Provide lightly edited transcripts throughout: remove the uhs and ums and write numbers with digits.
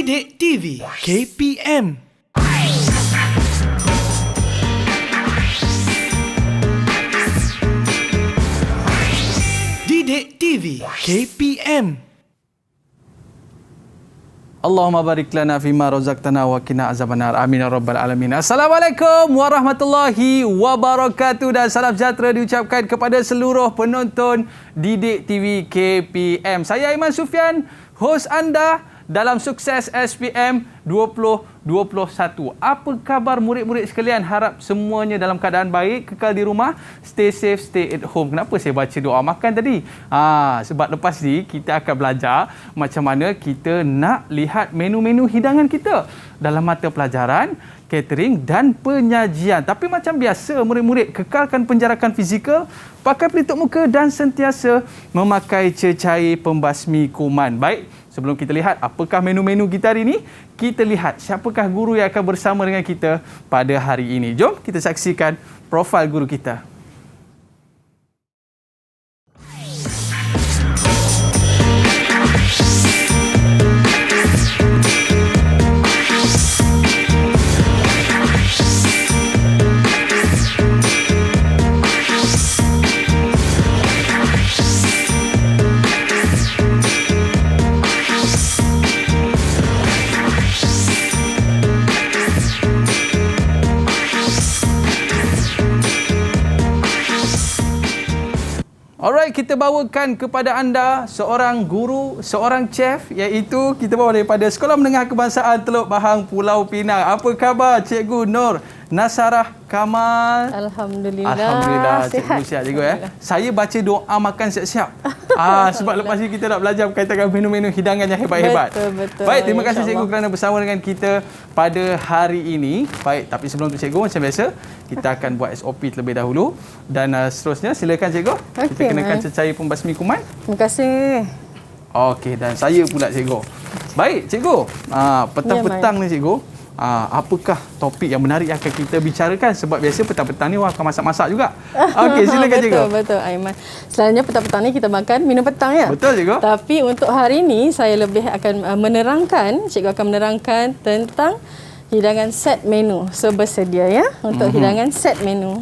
Didik TV KPM. Didik TV KPM. Allahumma barik lana fima razaqtana wa qina azabannar. Amin ya rabbal alamin. Assalamualaikum warahmatullahi wabarakatuh dan salam sejahtera diucapkan kepada seluruh penonton Didik TV KPM. Saya Aiman Sufian, hos anda dalam Sukses SPM 2021. Apa khabar murid-murid sekalian? Harap semuanya dalam keadaan baik, kekal di rumah, stay safe, stay at home. Kenapa saya baca doa makan tadi? Sebab lepas ni kita akan belajar macam mana kita nak lihat menu-menu hidangan kita dalam mata pelajaran catering dan penyajian. Tapi macam biasa, murid-murid kekalkan penjarakan fizikal, pakai pelitup muka dan sentiasa memakai cecair pembasmi kuman. Baik, sebelum kita lihat apakah menu-menu kita hari ini, kita lihat siapakah guru yang akan bersama dengan kita pada hari ini. Jom kita saksikan profil guru kita. Alright, kita bawakan kepada anda seorang guru, seorang chef, iaitu kita bawa daripada Sekolah Menengah Kebangsaan Teluk Bahang, Pulau Pinang. Apa khabar Cikgu Nur Nasarah Kamal? Alhamdulillah. Alhamdulillah. Cikgu sihat cikgu ya. Saya baca doa makan siap-siap. Sebab lepas ni kita nak belajar berkaitan dengan menu-menu hidangan yang hebat-hebat. Betul. Baik, terima kasih cikgu kerana bersama dengan kita pada hari ini. Baik, tapi sebelum tu cikgu, macam biasa kita akan buat SOP terlebih dahulu dan seterusnya silakan cikgu. Kita kenakan cecair pembasmi kuman. Terima kasih. Okey, dan saya pula cikgu. Baik cikgu, petang-petang ni cikgu, apakah topik yang menarik yang akan kita bicarakan? Sebab biasa petang-petang ni orang akan masak-masak juga. Okey, silakan cikgu. Betul Aiman. Selalunya petang-petang ni kita makan minum petang ya. Betul cikgu. Tapi untuk hari ini saya lebih akan menerangkan, cikgu akan menerangkan tentang hidangan set menu. So bersedia ya untuk hidangan set menu.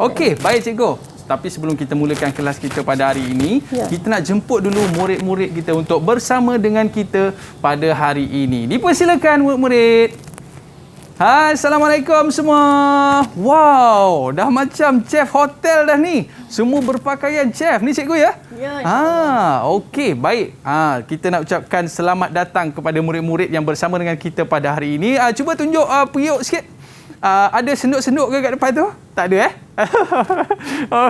Okey, baik cikgu. Tapi sebelum kita mulakan kelas kita pada hari ini, kita nak jemput dulu murid-murid kita untuk bersama dengan kita pada hari ini. Dipersilakan murid-murid. Hai, Assalamualaikum semua. Wow, dah macam chef hotel dah ni. Semua berpakaian chef ni cikgu ya? Ya. Okey, baik. Kita nak ucapkan selamat datang kepada murid-murid yang bersama dengan kita pada hari ini. Cuba tunjuk periuk sikit. Ada senduk-senduk ke kat depan tu? Tak ada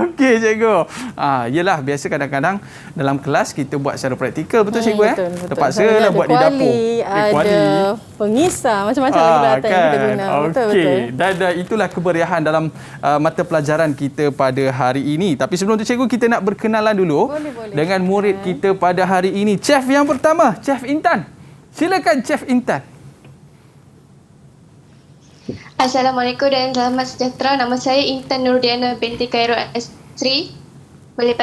Okey cikgu. Yelah, biasa kadang-kadang dalam kelas kita buat secara praktikal, betul cikgu betul. Terpaksa lah buat di dapur. Ada pengisar, macam-macam peralatan yang kita guna. Okey. Dan itulah kemeriahan dalam mata pelajaran kita pada hari ini. Tapi sebelum tu cikgu, kita nak berkenalan dulu dengan murid kita pada hari ini. Chef yang pertama, Chef Intan. Silakan Chef Intan. Assalamualaikum dan selamat sejahtera. Nama saya Intan Nurdiana binti Khairul Asri. Boleh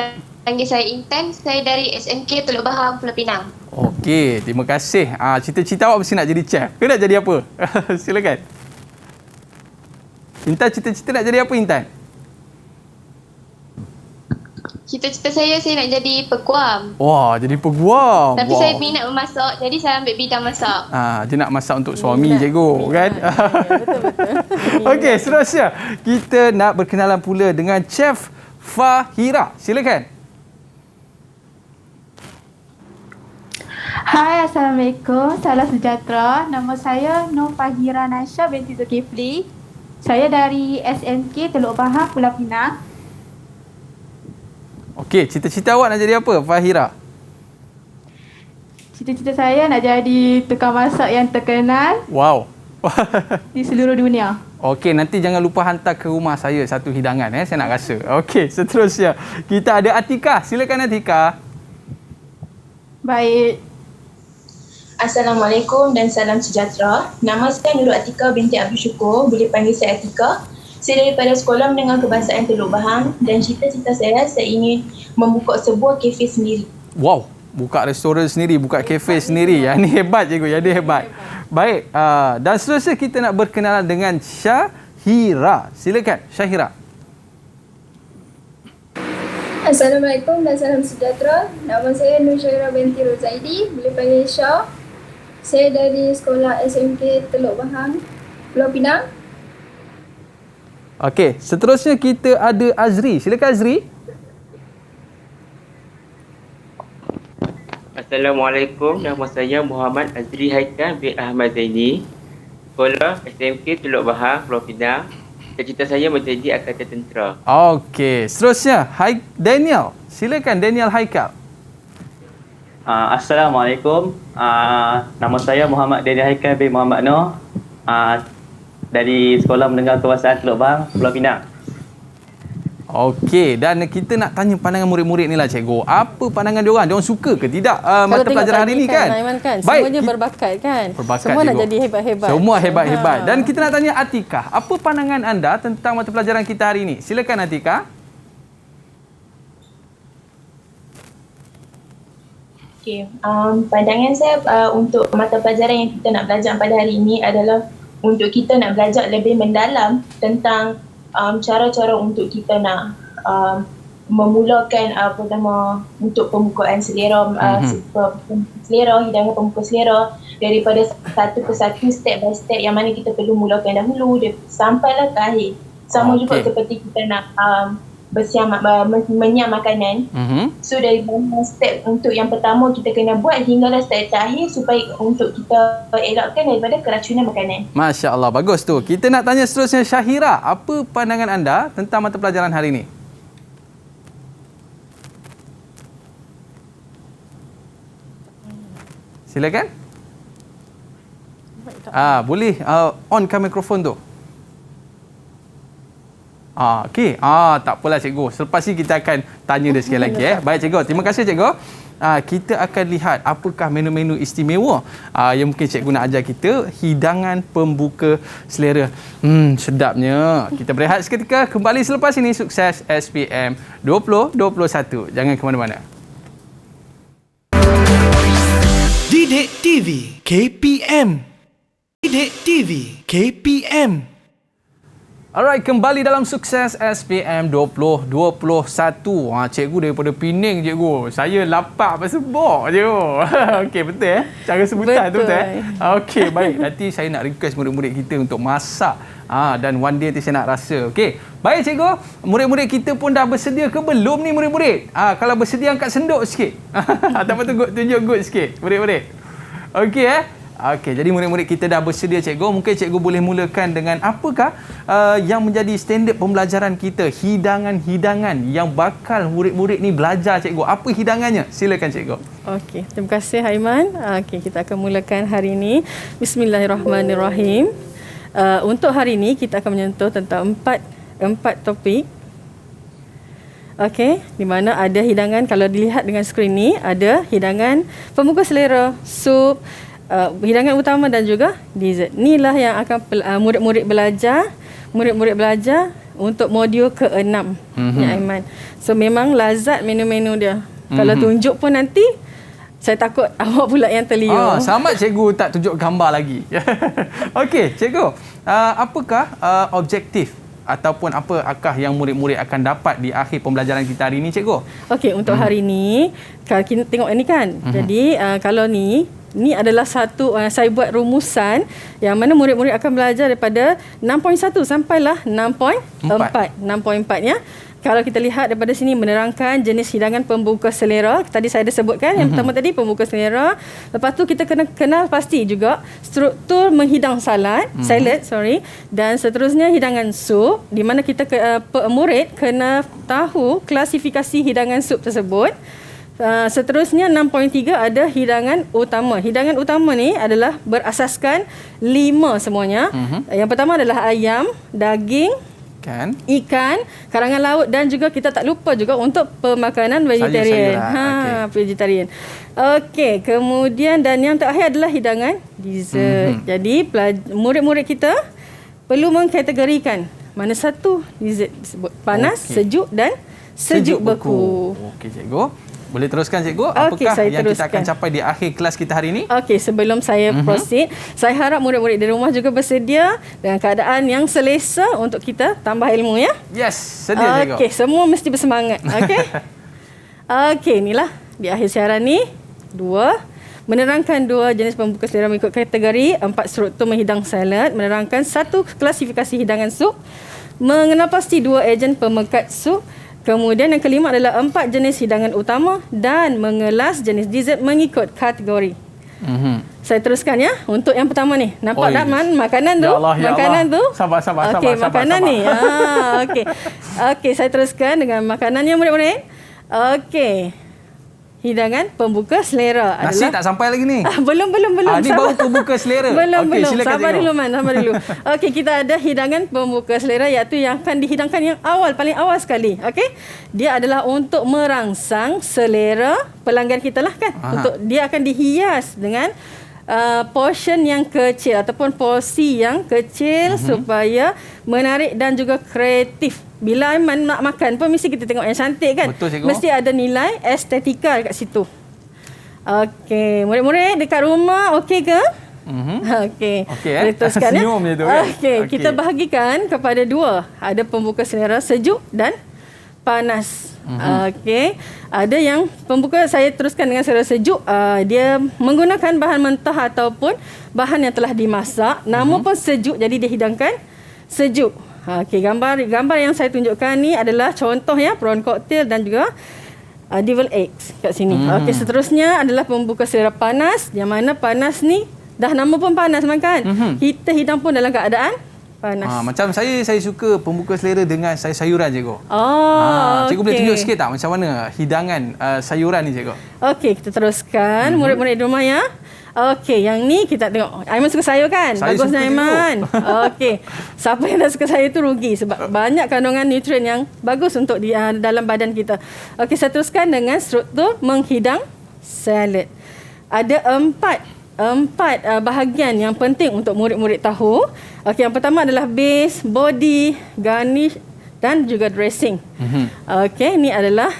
panggil saya Intan. Saya dari SMK Teluk Bahang, Pulau Pinang. Okey, terima kasih. Cita-cita awak mesti nak jadi chef. Ke nak jadi apa? Silakan. Intan, cita-cita nak jadi apa Intan? Cita-cita saya nak jadi peguam. Wah, jadi peguam. Tapi saya minat memasak, jadi saya ambil bidang masak. Dia nak masak untuk suami cikgu, kan? Betul. Okey, seterusnya kita nak berkenalan pula dengan Chef Fahira. Silakan. Hai, Assalamualaikum. Salam sejahtera. Nama saya Nur Fahira Nasha binti Zulkifli. Saya dari SMK Teluk Bahang, Pulau Pinang. Okey, cita-cita awak nak jadi apa, Fahira? Cita-cita saya nak jadi tukang masak yang terkenal. Wow. Di seluruh dunia. Okey, nanti jangan lupa hantar ke rumah saya satu hidangan saya nak rasa. Okey, seterusnya kita ada Atika. Silakan Atika. Baik. Assalamualaikum dan salam sejahtera. Nama saya Nurul Atika binti Abdul Syukur. Boleh panggil saya Atika. Saya daripada Sekolah Menengah Kebangsaan Teluk Bahang dan cita-cita saya ingin membuka sebuah kafe sendiri. Wow, buka restoran sendiri, buka kafe sendiri. Yang ni hebat cikgu, yang ni hebat. Baik, dan seterusnya kita nak berkenalan dengan Syahira. Silakan, Syahira. Assalamualaikum dan salam sejahtera. Nama saya Nur Syairah binti Rozaidi, boleh panggil Syah. Saya dari sekolah SMK Teluk Bahang, Pulau Pinang. Okey, seterusnya kita ada Azri. Silakan Azri. Assalamualaikum, nama saya Muhammad Azri Haikal bin Ahmad Zaini, sekolah SMK Teluk Bahang, Pulau Pinang. Cita-cita saya menjadi angkatan tentera. Okey, seterusnya Daniel. Silakan Daniel Haikal. Assalamualaikum. Nama saya Muhammad Daniel Haikal bin Muhammad Noh, dari Sekolah Menengah Kebangsaan Teluk Bahang, Pulau Pinang. Okey, dan kita nak tanya pandangan murid-murid ni lah cikgu. Apa pandangan diorang? Diorang suka ke tidak mata pelajaran hari ni kan? Aiman kan, Baik, semuanya berbakat kan? Berbakat, semua nak cikgu. jadi hebat-hebat. Semua hebat-hebat. Dan kita nak tanya Atikah. Apa pandangan anda tentang mata pelajaran kita hari ini? Silakan Atikah. Okay. Pandangan saya untuk mata pelajaran yang kita nak belajar pada hari ini adalah untuk kita nak belajar lebih mendalam tentang cara-cara untuk kita nak memulakan untuk pembukaan selera, hidangan pembuka selera daripada satu persatu, step by step yang mana kita perlu mulakan dahulu sampailah ke akhir. Sama juga seperti kita nak menyam makanan. So dari step untuk yang pertama kita kena buat hinggalah step terakhir supaya untuk kita elakkan daripada keracunan makanan. Masya Allah, bagus tu. Kita nak tanya seterusnya Syahira. Apa pandangan anda tentang mata pelajaran hari ini? Silakan. Boleh onkan mikrofon tu. Okey. Tak apalah cikgu. Selepas ni kita akan tanya dia sekali lagi. Baik cikgu. Terima kasih cikgu. Kita akan lihat apakah menu-menu istimewa yang mungkin cikgu nak ajar kita. Hidangan pembuka selera. Sedapnya. Kita berehat seketika. Kembali selepas ini. Sukses SPM 2021. Jangan ke mana-mana. Didik TV KPM. Didik TV KPM. Alright, kembali dalam Sukses SPM 2021. Cikgu daripada Pening cikgu. Saya lapak pasal bok je. Okey, betul cara sebutan tu betul Okey, baik. Nanti saya nak request murid-murid kita untuk masak. Dan one day nanti saya nak rasa. Okey. Baik cikgu, murid-murid kita pun dah bersedia ke belum ni murid-murid? Kalau bersedia angkat senduk sikit. Ataupun tunjuk good sikit murid-murid. Okey Okey, jadi murid-murid kita dah bersedia cikgu. Mungkin cikgu boleh mulakan dengan apakah yang menjadi standard pembelajaran kita, hidangan-hidangan yang bakal murid-murid ni belajar cikgu. Apa hidangannya? Silakan cikgu. Okey, terima kasih Haiman. Okey, kita akan mulakan hari ini. Bismillahirrahmanirrahim. Untuk hari ini kita akan menyentuh tentang empat topik. Okey, di mana ada hidangan, kalau dilihat dengan skrin ni, ada hidangan pembuka selera, sup, hidangan utama dan juga dessert. Inilah yang akan murid-murid belajar untuk modul ke-6 ya Aiman. So memang lazat menu-menu dia. Kalau tunjuk pun nanti saya takut awak pula yang terliur. Selamat cikgu tak tunjuk gambar lagi. Okey, cikgu. Apakah objektif ataupun apakah yang murid-murid akan dapat di akhir pembelajaran kita hari ini cikgu? Okey, untuk hari ini kalau kita tengok ini kan. Jadi kalau ni adalah satu saya buat rumusan yang mana murid-murid akan belajar daripada 6.1 sampailah 6.4. 6.4-nya. Kalau kita lihat daripada sini menerangkan jenis hidangan pembuka selera. Tadi saya dah sebutkan yang pertama tadi pembuka selera. Lepas tu kita kena kenal pasti juga struktur menghidang salad, dan seterusnya hidangan sup di mana kita murid kena tahu klasifikasi hidangan sup tersebut. Seterusnya 6.3 ada hidangan utama. Hidangan utama ni adalah berasaskan 5 semuanya. Yang pertama adalah ayam, daging, ikan, karangan laut dan juga kita tak lupa juga untuk pemakanan vegetarian. Vegetarian. Okey, kemudian dan yang terakhir adalah hidangan dessert. Jadi murid-murid kita perlu mengkategorikan mana satu dessert tersebut. Panas, sejuk dan sejuk beku. Okey cikgu. Boleh teruskan cikgu? Okey, Apakah saya yang kita akan teruskan. capai di akhir kelas kita hari ini? Okey, sebelum saya proceed, saya harap murid-murid di rumah juga bersedia dengan keadaan yang selesa untuk kita tambah ilmu ya. Yes, sedia cikgu. Okey, semua mesti bersemangat. Okey. Okey, inilah di akhir siaran ni menerangkan 2 jenis pembuka selera mengikut kategori, 4 struktur menghidang salad, menerangkan 1 klasifikasi hidangan sup, mengenal pasti 2 ejen pemekat sup. Kemudian yang kelima adalah 4 jenis hidangan utama dan mengelas jenis dessert mengikut kategori. Saya teruskan ya. Untuk yang pertama ni. Nampak tak makanan tu? Ya Allah, ya makanan Allah. tu. Sabar. Okey, makanan ni. Okey. Okey, saya teruskan dengan makanannya murid-murid. Okey. Hidangan pembuka selera Nasi adalah... tak sampai lagi ni. Belum. Ni baru pembuka selera. Belum. Silakan Sabar cikgu. dulu, Man. Sabar dulu. Okey, kita ada hidangan pembuka selera iaitu yang akan dihidangkan yang paling awal sekali. Okey. Dia adalah untuk merangsang selera pelanggan kita lah kan. Untuk dia akan dihias dengan portion yang kecil ataupun porsi yang kecil supaya menarik dan juga kreatif. Bila Aiman nak makan pun mesti kita tengok yang cantik kan. Betul, cikgu. Mesti ada nilai estetika dekat situ. Okey, murid-murid dekat rumah okey ke? Okey. Boleh teruskan ya. Senyum je tu kan. Okey, kita bahagikan kepada 2. Ada pembuka selera sejuk dan panas. Okey. Ada yang pembuka saya teruskan dengan selera sejuk. Dia menggunakan bahan mentah ataupun bahan yang telah dimasak, namun pun sejuk, jadi dia hidangkan sejuk. Okey, gambar yang saya tunjukkan ni adalah contoh ya, prawn cocktail dan juga devil eggs kat sini. Okey, seterusnya adalah pembuka selera panas, yang mana panas ni dah nama pun panas makan. Kita hidang pun dalam keadaan panas. Macam saya suka pembuka selera dengan sayur-sayuran cikgu. Cikgu boleh okey. tunjuk sikit tak macam mana hidangan sayuran ni cikgu? Okey, kita teruskan murid-murid di rumah ya. Okey, yang ni kita tengok. Aiman suka sayur kan? Saya Bagusnya suka Aiman. Okey. Siapa yang tak suka sayur tu rugi sebab banyak kandungan nutrien yang bagus untuk di dalam badan kita. Okey, saya teruskan dengan struktur menghidang salad. Ada empat bahagian yang penting untuk murid-murid tahu. Okey, yang pertama adalah base, body, garnish dan juga dressing. Okey, ini adalah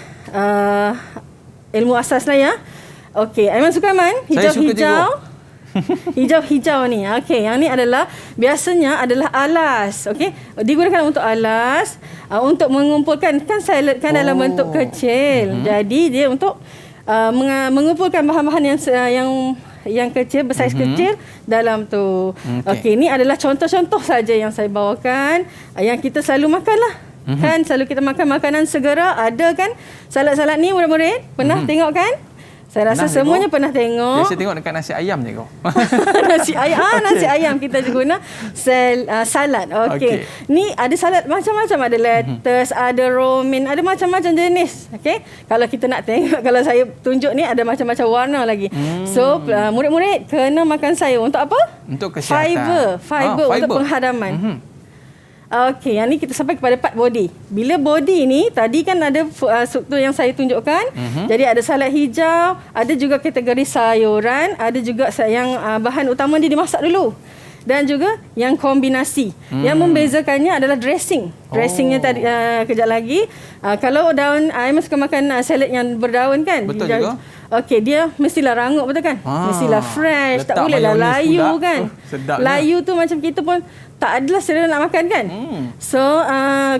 ilmu asasnya ya. Okey, Aiman suka Man? Hijau-hijau. Hijau-hijau ni. Okey, yang ni adalah biasanya adalah alas. Okey, digunakan untuk alas, untuk mengumpulkan kan salad kan dalam bentuk kecil. Jadi dia untuk mengumpulkan bahan-bahan yang kecil, bersaiz kecil dalam tu. Okey, ni adalah contoh-contoh saja yang saya bawakan yang kita selalu makanlah. Kan selalu kita makan makanan segera, ada kan salad-salad ni murid-murid? Pernah tengok kan? Saya rasa semuanya pernah tengok. Biasa tengok dekat nasi ayam cikgu. Nasi ayam kita guna salad. Okey. Ni ada salad macam-macam, ada lettuce, ada romaine, ada macam-macam jenis. Okey. Kalau kita nak tengok, kalau saya tunjuk ni ada macam-macam warna lagi. So murid-murid kena makan sayur untuk apa? Untuk kesihatan. Fiber untuk penghadaman. Okey, yang ni kita sampai kepada part body. Bila body ni, tadi kan ada struktur yang saya tunjukkan. Jadi ada salad hijau, ada juga kategori sayuran, ada juga yang bahan utama dia dimasak dulu. Dan juga yang kombinasi. Yang membezakannya adalah dressing. Dressingnya tadi kejap lagi. Kalau daun, Aiman suka makan salad yang berdaun kan? Betul juga. Okey, dia mestilah rangup betul kan? Mestilah fresh, tak bolehlah layu kan? Sedapnya. Layu tu macam kita pun tak adalah selera nak makan kan? So,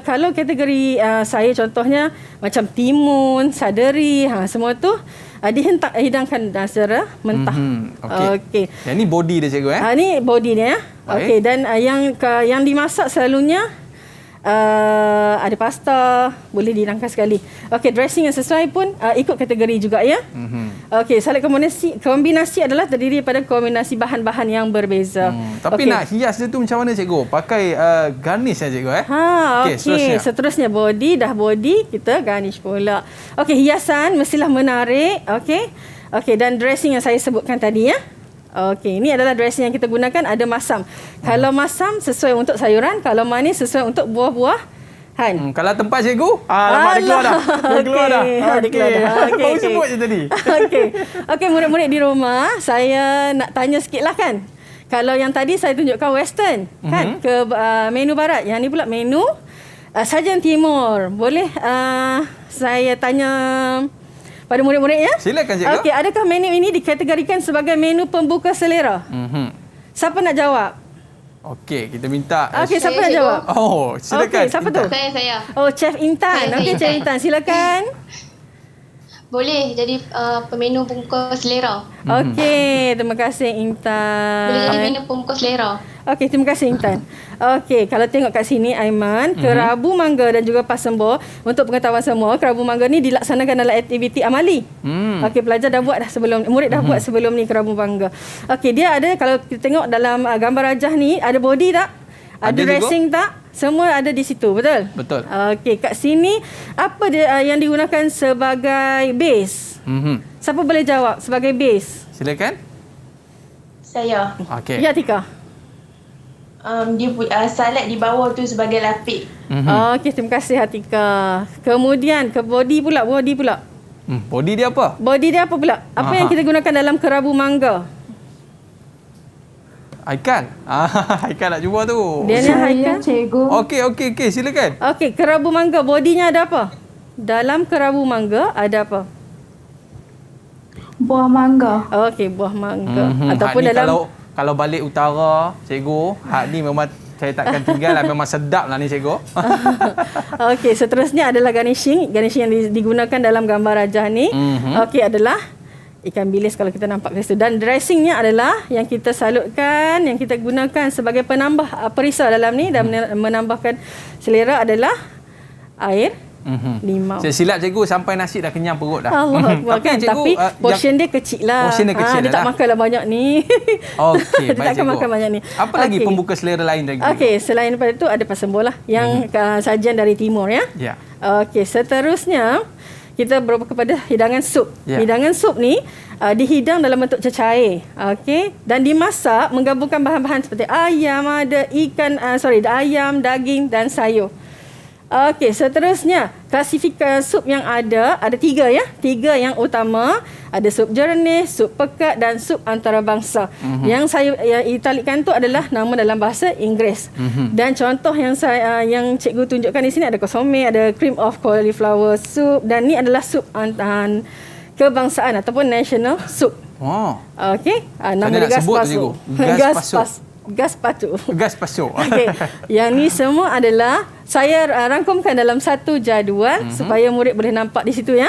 kalau kategori saya contohnya macam timun, saderi, semua tu dihidangkan secara mentah. Okey. Yang ni body dia cikgu Ni body dia. Okey, dan yang dimasak selalunya ada pasta, boleh dihidangkan sekali. Okey, dressing yang sesuai pun ikut kategori juga ya. Okey, salad kombinasi adalah terdiri daripada kombinasi bahan-bahan yang berbeza. Tapi nak hias dia tu macam mana cikgu? Pakai garnish ya cikgu Okey, seterusnya body, dah body kita garnish pula. Okey, hiasan mestilah menarik. Okey, dan dressing yang saya sebutkan tadi ya. Okey, ini adalah dressing yang kita gunakan, ada masam. Kalau masam sesuai untuk sayuran, kalau manis sesuai untuk buah-buahan. Kalau tempat cikgu, lama dia keluar dah. Dia keluar dah. Baru sebut je tadi. Okey, murid-murid di rumah, saya nak tanya sikit lah kan. Kalau yang tadi saya tunjukkan western, kan, ke menu barat. Yang ni pula menu sajian timur. Boleh saya tanya pada murid-murid ya. Silakan cikgu. Okey, adakah menu ini dikategorikan sebagai menu pembuka selera? Siapa nak jawab? Okey, kita minta. Okey, siapa Saya, nak jawab? Oh, silakan. Okey, siapa tu? Saya. Oh, Chef Intan. Saya Okey, Chef Intan, silakan. Boleh jadi pemenu pembuka selera. Okey, terima kasih Intan. Boleh jadi menu pembuka selera. Okey, terima kasih Intan. Okey, kalau tengok kat sini Aiman, kerabu mangga dan juga pasembo, untuk pengetahuan semua, kerabu mangga ni dilaksanakan dalam aktiviti amali. Okey, pelajar dah buat dah sebelum, murid dah buat sebelum ni kerabu mangga. Okey, dia ada, kalau kita tengok dalam gambar rajah ni, ada body tak? Ada dressing tak? Semua ada di situ, betul? Betul. Okey, kat sini apa dia yang digunakan sebagai base? Siapa boleh jawab sebagai base? Silakan. Saya. Okey. Ya, Tika. Dia salad di bawah tu sebagai lapik. Okey, terima kasih Atika. Kemudian ke body pula. Body dia apa? Body dia apa pula? Apa yang kita gunakan dalam kerabu mangga? Haikal. Haikal nak cuba tu. Dia ni Haikal. Cikgu. Okey, silakan. Okey, kerabu mangga bodinya ada apa? Dalam kerabu mangga ada apa? Buah mangga. Okey, buah mangga. Ataupun Hak ni dalam kalau balik utara, cikgu, hak ni memang saya takkan tinggal lah. Memang sedap lah ni, cikgu. Okey, seterusnya adalah garnishing. Garnishing yang digunakan dalam gambar rajah ni. Okey, adalah ikan bilis kalau kita nampak kat situ. Dan dressingnya adalah yang kita salutkan, yang kita gunakan sebagai penambah perisa dalam ni dan menambahkan selera adalah air limau. Saya silap cikgu sampai nasi dah kenyang perut dah. Allah Akbar kan. cikgu, Tapi portion dia kecil lah. Portion dia kecil dia tak lah. makanlah banyak ni. Okey, dia baik takkan cikgu. makan banyak ni. Apa lagi pembuka selera lain cikgu? Okey, selain daripada itu ada pasembo lah. Yang sajian dari timur ya. Ya. Okey, seterusnya kita berubah kepada hidangan sup. Ya. Hidangan sup ni dihidang dalam bentuk cecair. Okey, dan dimasak menggabungkan bahan-bahan seperti ayam, ada ikan, ayam, daging dan sayur. Okey, seterusnya klasifikasi sup yang ada 3 ya. 3 yang utama, ada sup jernih, sup pekat dan sup antarabangsa. Yang saya italikan tu adalah nama dalam bahasa Inggeris. Dan contoh yang yang cikgu tunjukkan di sini ada kosome, ada cream of cauliflower soup dan ni adalah sup kebangsaan ataupun national soup. Oh. Okey, nama Mana dia nak sebut tu, gaspacho. cikgu? Gaspacho. Okey. Yang ni semua adalah saya rangkumkan dalam satu jadual supaya murid boleh nampak di situ ya.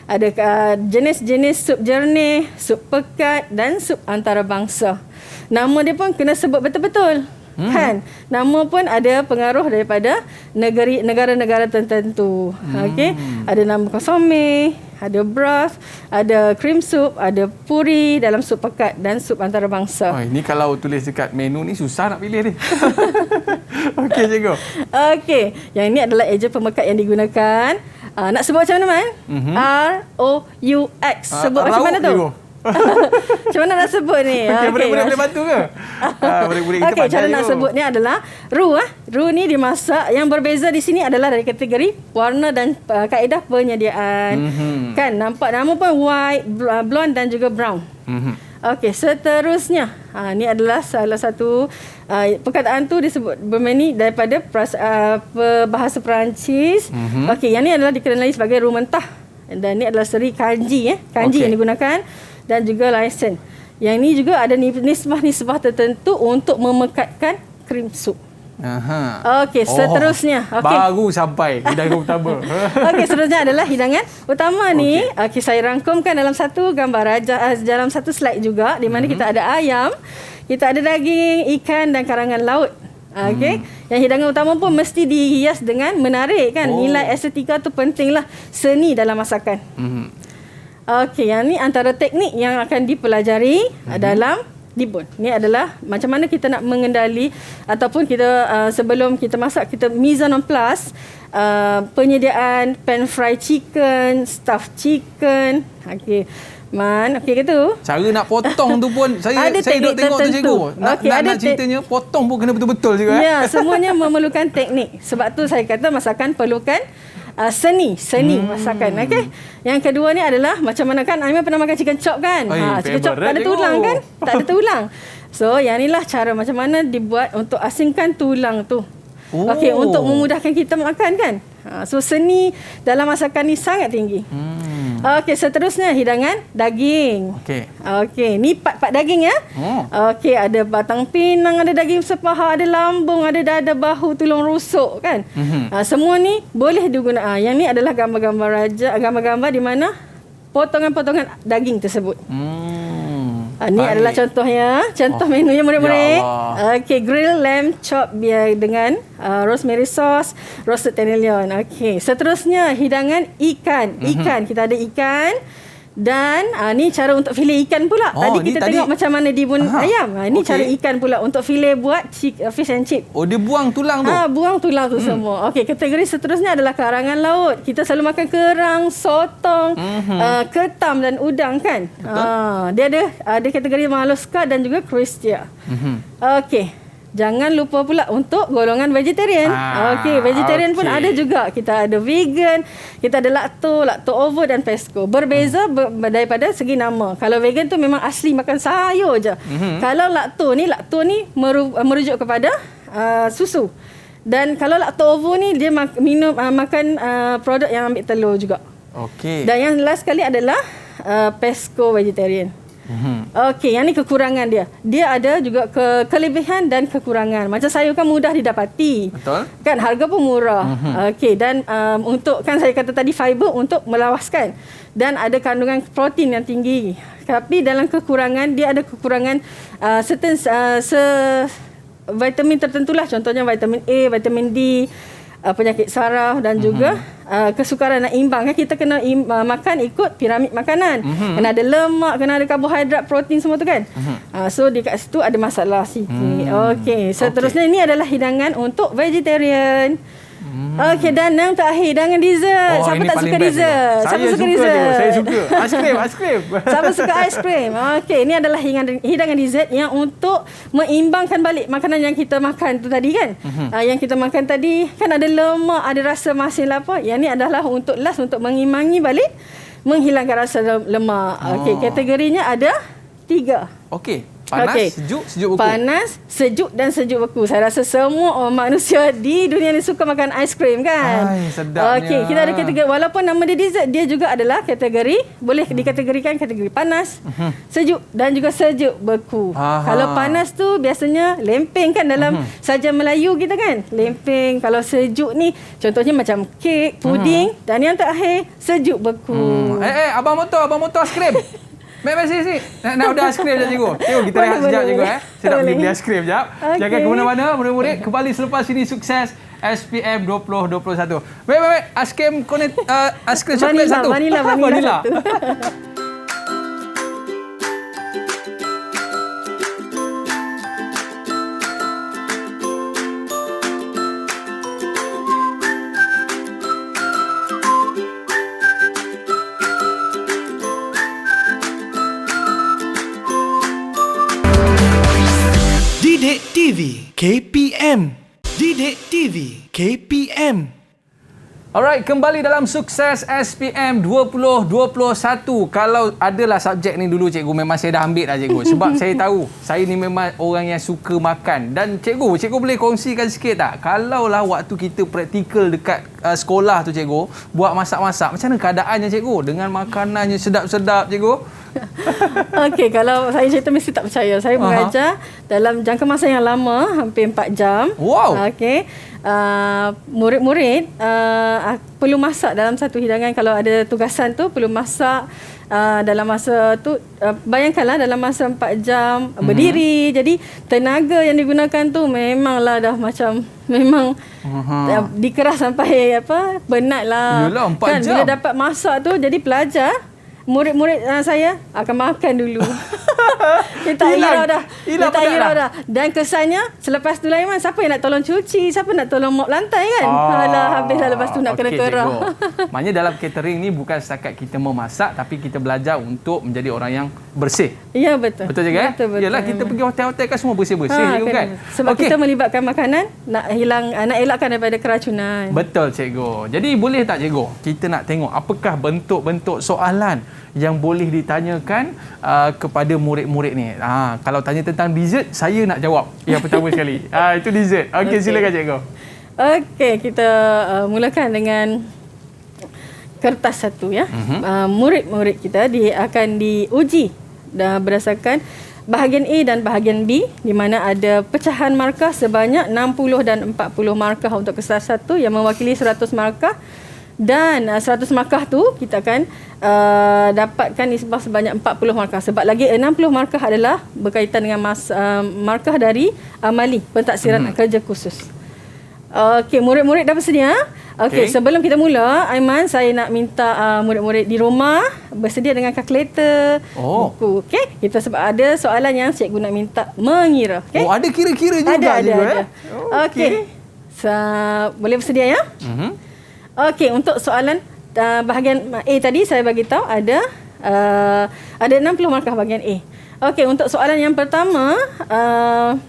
Ada jenis-jenis sup jernih, sup pekat dan sup antarabangsa. Nama dia pun kena sebut betul-betul. Kan? Nama pun ada pengaruh daripada negara-negara tertentu. Okey. Ada nama kosome, ada broth, ada cream soup, ada puri dalam sup pekat dan sup antarabangsa. Oh, ini kalau tulis dekat menu ni susah nak pilih ni. Okey cikgu. Okey, yang ini adalah eja pemekat yang digunakan. Nak sebut macam mana Man? ROUX. Sebut macam mana tu? Macam mana nak sebut ni? Okey, boleh bantu ke? Boleh kita Okey, cara nak sebut ni adalah roux. Roux ni dimasak. Yang berbeza di sini adalah dari kategori warna dan kaedah penyediaan. Kan nampak nama pun white, blonde dan juga brown. Okey, seterusnya ni adalah salah satu perkataan tu disebut bermeni daripada bahasa Perancis. Okey, yang ni adalah dikenali sebagai roux mentah. Dan ni adalah seri kanji yang digunakan dan juga lisen. Yang ini juga ada nisbah-nisbah tertentu untuk memekatkan krim sup. Okey, seterusnya. Baru sampai hidangan utama. Okey, seterusnya adalah hidangan utama ni. Okey, saya rangkumkan dalam satu gambar dalam satu slide juga di mana kita ada ayam, kita ada daging, ikan dan karangan laut. Okey, yang hidangan utama pun mesti dihias dengan menarik kan. Nilai estetika tu pentinglah, seni dalam masakan. Okey, yang ni antara teknik yang akan dipelajari dalam dibun. Ni adalah macam mana kita nak mengendali ataupun kita sebelum kita masak, kita mise en place penyediaan pan fried chicken, stuffed chicken. Okey. Okey ke tu? Cara nak potong tu pun saya duk tengok tu cikgu. Nak ceritanya potong pun kena betul-betul juga. Ya, semuanya memerlukan teknik. Sebab tu saya kata masakan perlukan seni masakan. Okey. Yang kedua ni adalah macam mana kan Aiman pernah makan chicken chop kan? Chicken chop tak ada tulang kan? Tak ada tulang. So, yang inilah cara macam mana dibuat untuk asingkan tulang tu. Okey, untuk memudahkan kita makan kan? So, seni dalam masakan ni sangat tinggi. Okey, seterusnya hidangan daging. Okey, ni part daging ya. Okey, ada batang pinang, ada daging sepaha, ada lambung, ada dada, bahu, tulang rusuk kan. Semua ni boleh digunakan. Yang ni adalah gambar-gambar gambar-gambar di mana potongan-potongan daging tersebut. Ni adalah contohnya, menunya murid-murid. Okey, grill lamb chop dengan rosemary sauce, roasted tenderloin. Okey, seterusnya hidangan ikan. Kita ada ikan. Dan ni cara untuk fillet ikan pula. Tadi kita tengok macam mana dibun ayam. Ni cara ikan pula untuk fillet buat fish and chip. Dia buang tulang tu? Buang tulang tu semua. Okey, kategori seterusnya adalah karangan laut. Kita selalu makan kerang, sotong, ketam dan udang kan. Dia ada kategori molluska dan juga crustacea. Okey. Jangan lupa pula untuk golongan vegetarian. Okey, vegetarian pun ada juga. Kita ada vegan, kita ada lacto ovo dan pesco. Berbeza daripada segi nama. Kalau vegan tu memang asli makan sayur je. Kalau lacto ni merujuk kepada susu. Dan kalau lacto ovo ni dia makan produk yang ambil telur juga. Okey. Dan yang last sekali adalah pesco vegetarian. Okey, yang ni kekurangan dia. Dia ada juga kelebihan dan kekurangan. Macam sayur kan mudah didapati. Betul. Kan harga pun murah. Okey, dan untuk kan saya kata tadi fiber untuk melawaskan dan ada kandungan protein yang tinggi. Tapi dalam kekurangan dia ada kekurangan certain vitamin tertentulah, contohnya vitamin A, vitamin D, penyakit saraf dan juga kesukaran nak imbang kan. Kita kena makan ikut piramid makanan. Kena ada lemak, kena ada karbohidrat, protein semua tu kan. So dekat situ ada masalah sikit. Okey, seterusnya ini adalah hidangan untuk vegetarian. Okey, dan yang terakhir hidangan dessert. Siapa tak suka dessert? Siapa suka dessert? Saya suka. Aiskrim. Siapa suka aiskrim? Okey, ini adalah hidangan dessert yang untuk mengimbangkan balik makanan yang kita makan tu tadi kan. Yang kita makan tadi kan ada lemak, ada rasa masin apa. Yang ni adalah untuk mengimbangi balik, menghilangkan rasa lemak. Okey, kategorinya ada 3. Okey. Panas, sejuk beku. Panas, sejuk dan sejuk beku. Saya rasa semua manusia di dunia ni suka makan aiskrim kan. Sedapnya. Okey, kita ada kategori, walaupun nama dia dessert, dia juga adalah kategori, boleh dikategorikan kategori panas, sejuk dan juga sejuk beku. Kalau panas tu biasanya lempeng kan dalam sajian Melayu kita kan. Lempeng. Kalau sejuk ni contohnya macam kek, puding dan yang terakhir sejuk beku. Abang motor aiskrim. Baik, sini. Nak order aiskrim je cikgu. Cikgu, kita rehat sekejap cikgu. Saya nak beli aiskrim sekejap. Jangan ke mana-mana, murid-murid. Kembali selepas ini sukses SPM 2021. Baik. Aiskrim coklat satu. Vanilla satu. Didik TV KPM. Didik TV KPM. Alright, kembali dalam sukses SPM 2021. Kalau adalah subjek ni dulu cikgu, memang saya dah ambil dah cikgu. Sebab saya tahu saya ni memang orang yang suka makan. Dan cikgu boleh kongsikan sikit tak? Kalaulah waktu kita praktikal dekat sekolah tu cikgu, buat masak-masak, macam mana keadaannya cikgu? Dengan makanannya sedap-sedap cikgu? Okey, kalau saya cerita mesti tak percaya. Saya mengajar dalam jangka masa yang lama, hampir 4 jam. Wow. Okey. Murid-murid perlu masak dalam satu hidangan. Kalau ada tugasan tu perlu masak dalam masa tu, bayangkanlah dalam masa 4 jam berdiri. Jadi tenaga yang digunakan tu memanglah dah macam dikeras sampai penat lah. Yalah, 4 kan, jam. Bila dapat masak tu, jadi pelajar murid-murid saya akan makan dulu. Dia tak hirau dah. Dan kesannya selepas tu Iman, siapa yang nak tolong cuci, siapa nak tolong mop lantai kan. Habis dah lepas tu nak kena kerah. Maknanya dalam catering ni bukan setakat kita memasak, tapi kita belajar untuk menjadi orang yang bersih. Ya, betul. Betul juga betul, Yalah, kita pergi hotel-hotel kan semua bersih-bersih juga kan. Sebab kita melibatkan makanan, nak elakkan daripada keracunan. Betul cikgu. Jadi boleh tak cikgu, kita nak tengok apakah bentuk-bentuk soalan yang boleh ditanyakan kepada murid-murid ni. Kalau tanya tentang dessert, saya nak jawab yang pertama sekali. Itu dessert. Okey, silakan cikgu. Okey, kita mulakan dengan kertas satu ya. Murid-murid kita akan diuji berdasarkan bahagian A dan bahagian B, di mana ada pecahan markah sebanyak 60 dan 40 markah untuk kertas satu yang mewakili 100 markah. Dan 100 markah tu kita akan dapatkan nisbah sebanyak 40 markah. Sebab lagi 60 markah adalah berkaitan dengan markah dari amali, pentaksiran kerja khusus. Okey, murid-murid dah bersedia? Okey, sebelum kita mula, Aiman, saya nak minta murid-murid di rumah bersedia dengan kalkulator, buku. Okey, kita sebab ada soalan yang cikgu nak minta mengira. Okay? Oh, ada kira-kira juga ada. Okey. Boleh bersedia ya? Okey, untuk soalan bahagian A tadi saya bagi tahu ada 60 markah bahagian A. Okey, untuk soalan yang pertama,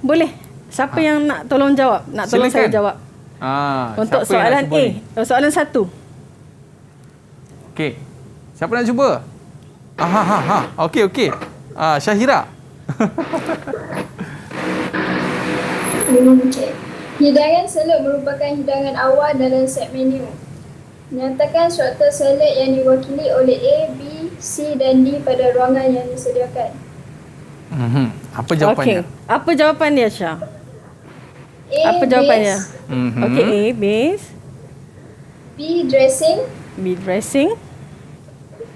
boleh siapa yang nak tolong jawab? Nak tolong Silakan. saya jawab. Untuk soalan A, soalan 1. Okey. Siapa nak cuba? Okey. Syahira. Okay. Hidangan salad merupakan hidangan awal dalam set menu. Nyatakan struktur salad yang diwakili oleh A, B, C dan D pada ruangan yang disediakan. Apa jawapannya? Okey. Apa jawapan dia, Syah? A, Apa jawapannya? base, Okey, A, base. B, dressing, B, dressing.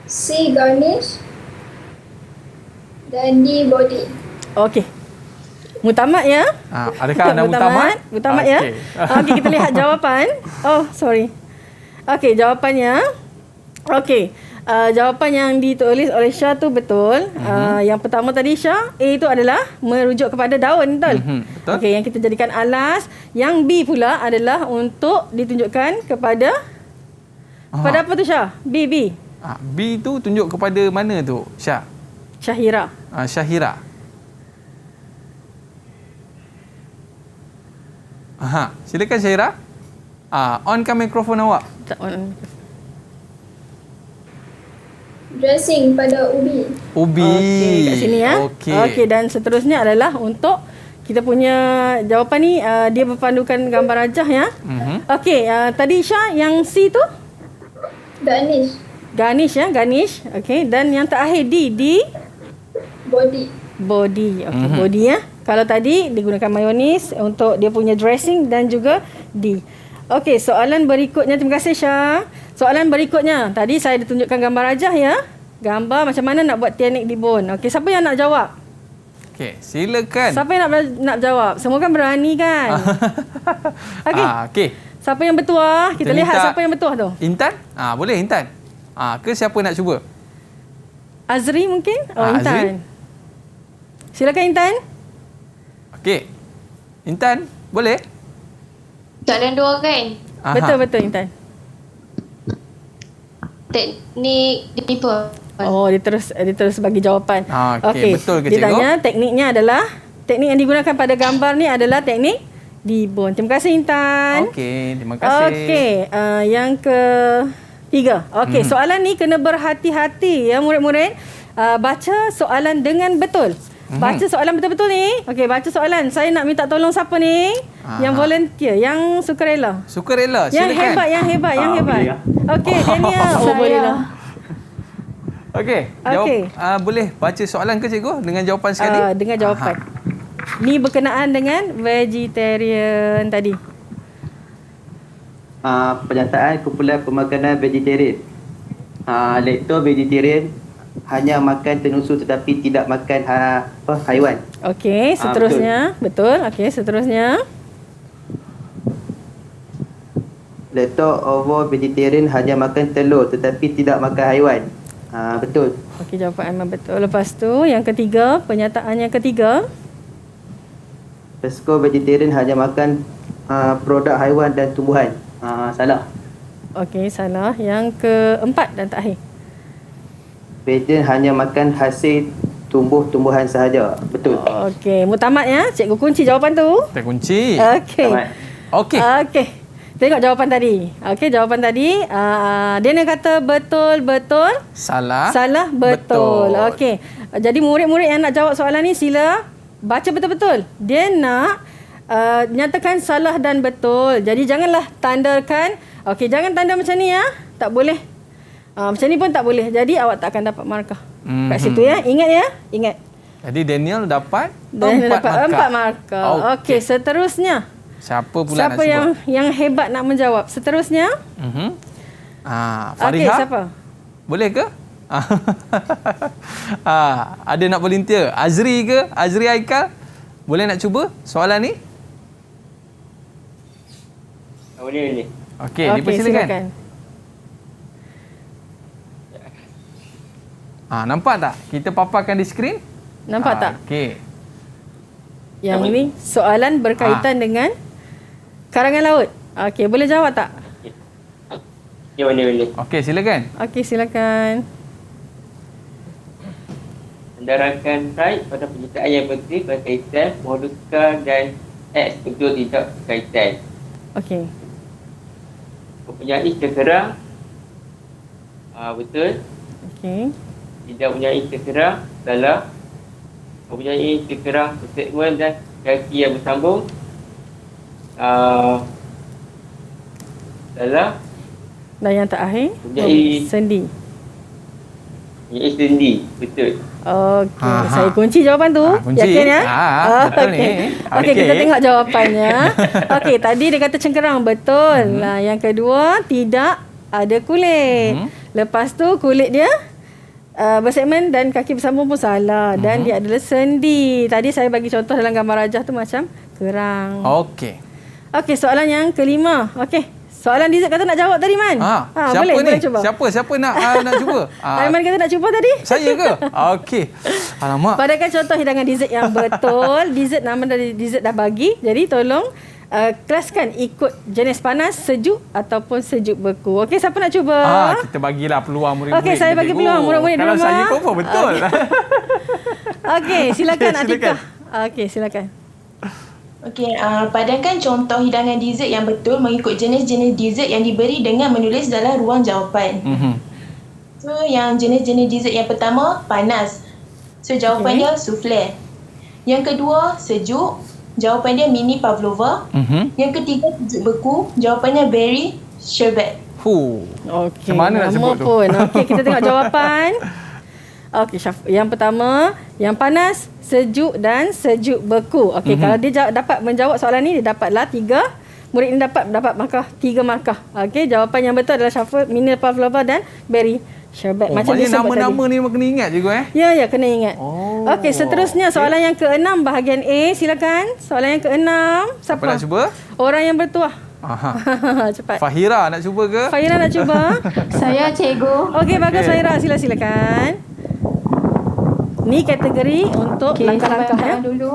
C, garnish dan D, body. Okey. Mutamat ya? Adakah anda mutamat? Mutamat ya? Okey, kita lihat jawapan. Oh, sorry. Okey, jawapannya. Okey. Jawapan yang ditulis oleh Syah tu betul. Yang pertama tadi Syah, A itu adalah merujuk kepada daun, betul? Betul. Okey, yang kita jadikan alas. Yang B pula adalah untuk ditunjukkan kepada apa tu Syah? B. B tu tunjuk kepada mana tu, Syah? Syahira. Syahira. Silakan Syahira. Onkan mikrofon awak. Tak on. Dressing pada ubi. Okey, kat sini ya. Okey, dan seterusnya adalah untuk kita punya jawapan ni dia berpandukan gambar rajah ya. Okey, tadi Syah yang C tu Garnish. garnish ya, garnish. Okey, dan yang terakhir D body. Okey, body ya. Kalau tadi digunakan mayonis untuk dia punya dressing dan juga D. Okey, soalan berikutnya. Terima kasih Syah. Soalan berikutnya. Tadi saya ditunjukkan gambar rajah ya. Gambar macam mana nak buat teknik dibon. Okey, siapa yang nak jawab? Okey, silakan. Siapa yang nak jawab? Semua kan berani kan? Okey. Siapa yang bertuah? Kita lihat siapa yang bertuah tu. Intan? Boleh Intan. Ke siapa nak cuba? Azri mungkin? Intan. Azri? Silakan Intan. Okey. Intan, boleh? Soalan 2 kan? Betul Intan. Teknik dibon. Oh, dia terus bagi jawapan. Okey, betul ke dia cikgu? tanya tekniknya adalah, teknik yang digunakan pada gambar ni adalah teknik dibon. Terima kasih Intan. Okey, terima kasih. Okey, yang ketiga. Okey, soalan ni kena berhati-hati ya murid-murid. Baca soalan dengan betul. Baca soalan betul-betul ni. Okey, baca soalan. Saya nak minta tolong siapa ni? Yang volunteer, yang sukarela. Sukarela, silakan. Yang hebat. Boleh. Okey, Daniel. Boleh lah. Okey, boleh baca soalan ke cikgu dengan jawapan sekali? Dengan jawapan. Ni berkenaan dengan vegetarian tadi. Pernyataan kumpulan pemakanan vegetarian. Lektor vegetarian hanya makan tenusuk tetapi tidak makan haiwan. Okey, seterusnya. Betul. Okey, seterusnya. Lektor ovo vegetarian hanya makan telur tetapi tidak makan haiwan. Betul. Okey, jawapan Aiman betul. Lepas tu yang ketiga, pernyataan yang ketiga. Pesko vegetarian hanya makan produk haiwan dan tumbuhan. Salah. Okey, salah. Yang keempat dan terakhir. Vegetarian hanya makan hasil tumbuh-tumbuhan sahaja. Betul. Okey, mutamat ya. Cikgu kunci jawapan tu. Kita kunci. Okey. Okey. Tengok jawapan tadi. Okey, jawapan tadi dia nak kata betul. Salah, betul. Okey. Jadi murid-murid yang nak jawab soalan ni sila baca betul-betul. Dia nak nyatakan salah dan betul. Jadi janganlah tandakan. Okey, jangan tanda macam ni ya. Tak boleh. Macam ni pun tak boleh. Jadi awak tak akan dapat markah. Kat situ ya. Ingat ya. Ingat. Jadi Daniel dapat Daniel 4 dapat markah. 4 markah. Okey, seterusnya. Siapa pula Siapa nak yang hebat nak menjawab? Seterusnya. cuba? Okey, Fariha. siapa? Boleh ke? Ada nak volunteer? Azri ke? Azri Haikal? Boleh nak cuba soalan ni? Boleh. Okey, dipersilakan. Nampak tak? Kita paparkan di skrin. Nampak tak? Okey. Yang ini soalan berkaitan dengan karangan laut. Okey, boleh jawab tak? Ya, boleh. Okey, silakan. Okey, silakan. Sandaran right pada penyertaan yang penting berkaitan moduska dan X betul tidak berkaitan. Okey. Mempunyai terserang. Betul. Okey. Tidak mempunyai terserang. Salah. Mempunyai terserang segmen dan kaki yang bersambung. Salah. Dan yang terakhir, Mempunyai sendi. Mempunyai sendi. Betul. Okey, saya kunci jawapan tu. Kunci. Yakin ya? Betul ni. Okey, kita tengok jawapannya. Okey, tadi dia kata cengkerang, betul. Yang kedua, tidak ada kulit. Lepas tu kulit dia bersegmen dan kaki bersambung pun salah. Dan dia adalah sendi. Tadi saya bagi contoh dalam gambar rajah tu macam kerang. Okey. Okey, soalan yang kelima. Okey. Soalan Dizat kata nak jawab tadi, Man. Siapa boleh ni? cuba. Siapa nak nak cuba? Aiman kata nak cuba tadi. Saya ke? Okey. Alamak. Padakan contoh hidangan dessert yang betul. Dessert nama dari dessert dah bagi. Jadi tolong kelaskan ikut jenis panas, sejuk ataupun sejuk beku. Okey, siapa nak cuba? Kita bagilah peluang murid-murid. Okey, saya bagi peluang murid-murid di rumah. Kalau saya confirm betul. Okey, silakan Silakan. Atikah. Okey, silakan. Okey, padankan contoh hidangan dessert yang betul mengikut jenis-jenis dessert yang diberi dengan menulis dalam ruang jawapan. So, yang jenis-jenis dessert yang pertama, panas. So, jawapan dia souffle. Yang kedua, sejuk. Jawapan dia mini pavlova. Yang ketiga, sejuk beku. Jawapannya berry sherbet. Okey. Macam mana nak sebut tu? Okey, kita tengok jawapan. Okey, yang pertama, yang panas, sejuk dan sejuk beku. Okey, kalau dia dapat menjawab soalan ni, dia dapatlah 3. Murid ni dapat markah 3 markah. Okey, jawapan yang betul adalah shuffle, mini pavlova dan berry sherbet. Macam dia sebut tadi. Nama-nama ni memang kena ingat juga Ya, kena ingat. Okey, seterusnya soalan yang ke-6 bahagian A, silakan. Soalan yang ke-6, siapa? Siapa nak cuba? Orang yang bertuah. Cepat. Fahira nak cuba ke? Fahira nak cuba? Saya cikgu. Okey, bagus Fahira. Silakan. Ni kategori untuk langkah-langkah ya. Dulu.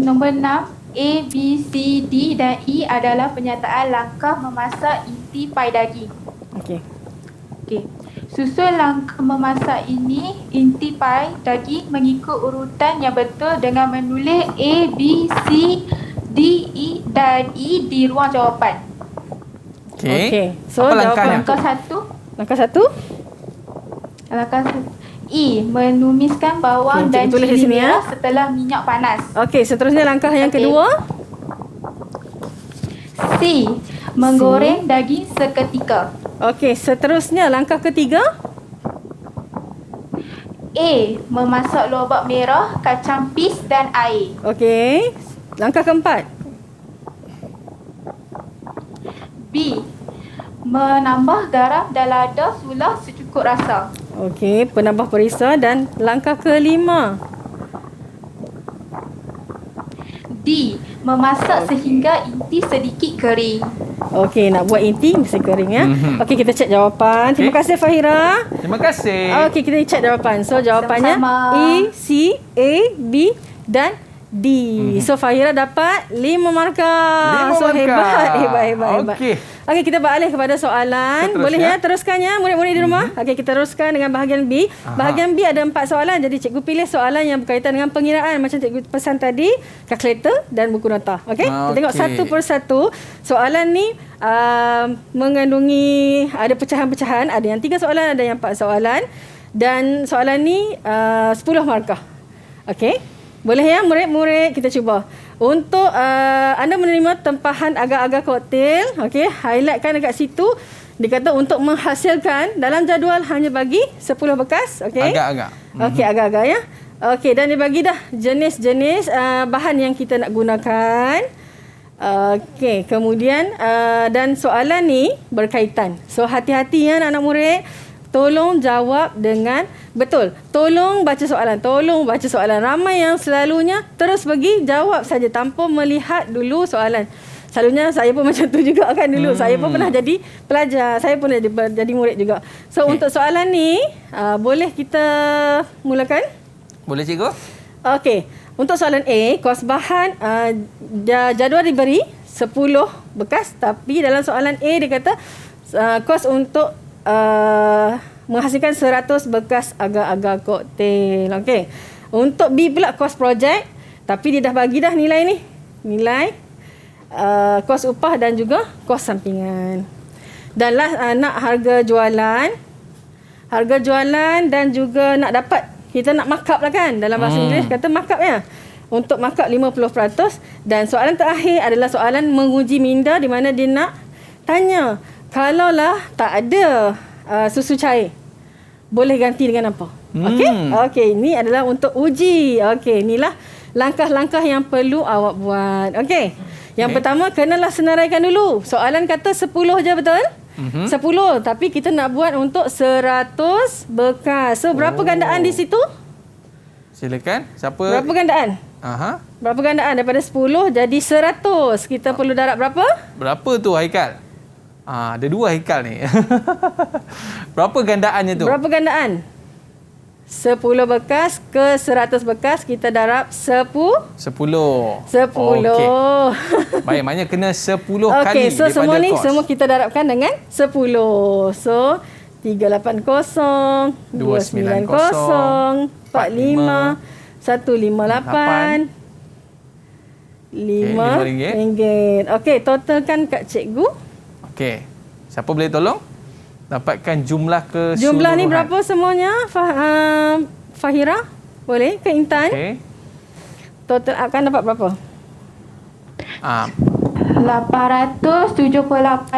Nombor 6, A, B, C, D dan E adalah penyataan langkah memasak inti pai daging. Okey. Susun langkah memasak ini inti pai daging mengikut urutan yang betul dengan menulis A, B, C, D, E dan E di ruang jawapan. Okey. So, apa jawapan langkahnya? Langkah 1. Langkah E, menumiskan bawang dan tulis di cili sini, merah setelah minyak panas. Okey, seterusnya langkah yang kedua. C, menggoreng daging seketika. Okey, seterusnya langkah ketiga. A, memasak lobak merah, kacang pis dan air. Okey. Langkah keempat. B, menambah garam dan lada sulah secukup rasa. Okey, penambah perisa. Dan langkah kelima. D, memasak sehingga inti sedikit kering. Okey, nak buat inti mesti kering ya. Okey, kita cek jawapan. Terima kasih Fahira. Terima kasih. Okey, kita cek jawapan. So jawapannya Sama-sama. E, C, A, B dan D. So Fahira dapat 5 markah. 5 So markah. hebat. Okey. Okey, kita beralih kepada soalan. Terus, Boleh ya? teruskan ya murid-murid di rumah. Okey, kita teruskan dengan bahagian B. Bahagian B ada 4 soalan. Jadi cikgu pilih soalan yang berkaitan dengan pengiraan macam cikgu pesan tadi, kalkulator dan buku nota. Okey? Kita tengok satu persatu. Soalan ni mengandungi ada pecahan-pecahan, ada yang 3 soalan, ada yang 4 soalan dan soalan ni 10 markah. Okey? Boleh ya murid-murid kita cuba. Untuk anda menerima tempahan agar-agar koktail, okey, highlightkan dekat situ. Dia kata untuk menghasilkan dalam jadual hanya bagi 10 bekas, okey. Agak-agak. Okey, agak-agak ya. Okey, dan dia bagi dah jenis-jenis bahan yang kita nak gunakan. Okey, kemudian dan soalan ni berkaitan. So hati-hati ya anak-anak murid. Tolong jawab dengan betul. Tolong baca soalan. Tolong baca soalan. Ramai yang selalunya terus pergi jawab saja tanpa melihat dulu soalan. Selalunya saya pun macam tu juga kan dulu. Saya pun pernah jadi pelajar. Saya pun jadi murid juga. So untuk soalan ni, boleh kita mulakan? Boleh cikgu? Okey. Untuk soalan A, kos bahan jadual diberi 10 bekas. Tapi dalam soalan A dia kata kos untuk menghasilkan 100 bekas agar-agar koktail. Okey. Untuk B pula kos projek. Tapi dia dah bagi dah nilai ni. Nilai kos upah dan juga kos sampingan. Dan lah nak harga jualan. Harga jualan dan juga nak dapat, kita nak markup lah kan. Dalam bahasa Inggeris kata markup ya. Untuk markup 50%. Dan soalan terakhir adalah soalan menguji minda di mana dia nak tanya, kalaulah tak ada susu cair, boleh ganti dengan apa? Okey? Okey, ini adalah untuk uji. Okey, inilah langkah-langkah yang perlu awak buat. Okey. Yang pertama, kenalah senaraikan dulu. Soalan kata 10 je, betul? 10, tapi kita nak buat untuk 100 bekas. So, berapa gandaan di situ? Silakan. Siapa? Berapa gandaan? Aha. Berapa gandaan? Daripada 10 jadi 100. Kita perlu darab berapa? Berapa tu Haikal? Ada 2 Haikal ni. Berapa gandaannya tu? Berapa gandaan? 10 bekas ke 100 bekas, kita darab 10. 10. Okey. Baik, maknanya kena 10 kali Okey, so daripada semua ni kos. semua kita darabkan dengan 10. So 380, 290, 45, 158, RM5. Okey, totalkan kat cikgu. Okey. Siapa boleh tolong dapatkan jumlah keseluruhan? Jumlah ni berapa semuanya? Fahira? Boleh ke Intan? Okey. Total akan dapat berapa? RM878.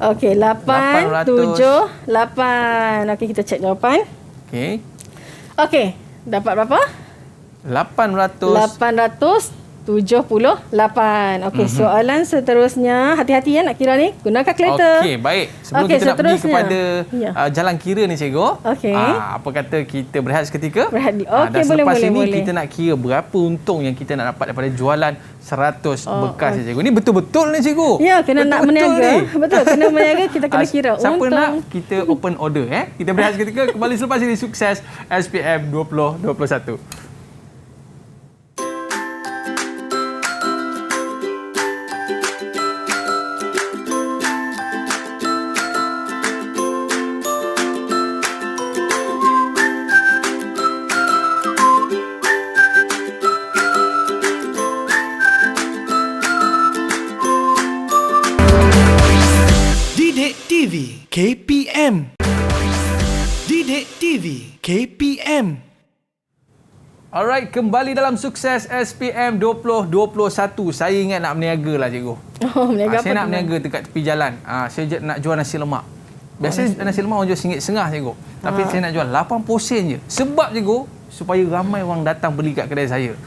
Okey, 878. Okey, kita cek jawapan. Okey. Okey, dapat berapa? 878. Okey, soalan seterusnya. Hati-hati ya nak kira ni. Guna kalkulator. Okey, baik. Sebelum kita nak pergi kepada jalan kira ni cikgu. Okey. Apa kata kita berehat seketika? Berehat. Okey, dan boleh, selepas boleh, ini boleh. kita nak kira berapa untung yang kita nak dapat daripada jualan 100 bekas ni cikgu. Ni betul-betul ni cikgu. Ya, kena nak meniaga. Betul, kena meniaga, kita kena kira siapa untung. nak, kita open order. Kita berehat seketika. Kembali selepas ini. Sukses SPM 2021. TV KPM. Didik TV KPM. Alright, kembali dalam Sukses SPM 2021. Saya ingat nak berniaga lah cikgu. Berniaga apa? Saya nak berniaga dekat tepi jalan. Saya nak jual nasi lemak. Biasanya nasi lemak orang jual RM1.50 cikgu. Tapi saya nak jual 80 sen je. Sebab cikgu, supaya ramai orang datang beli kat kedai saya.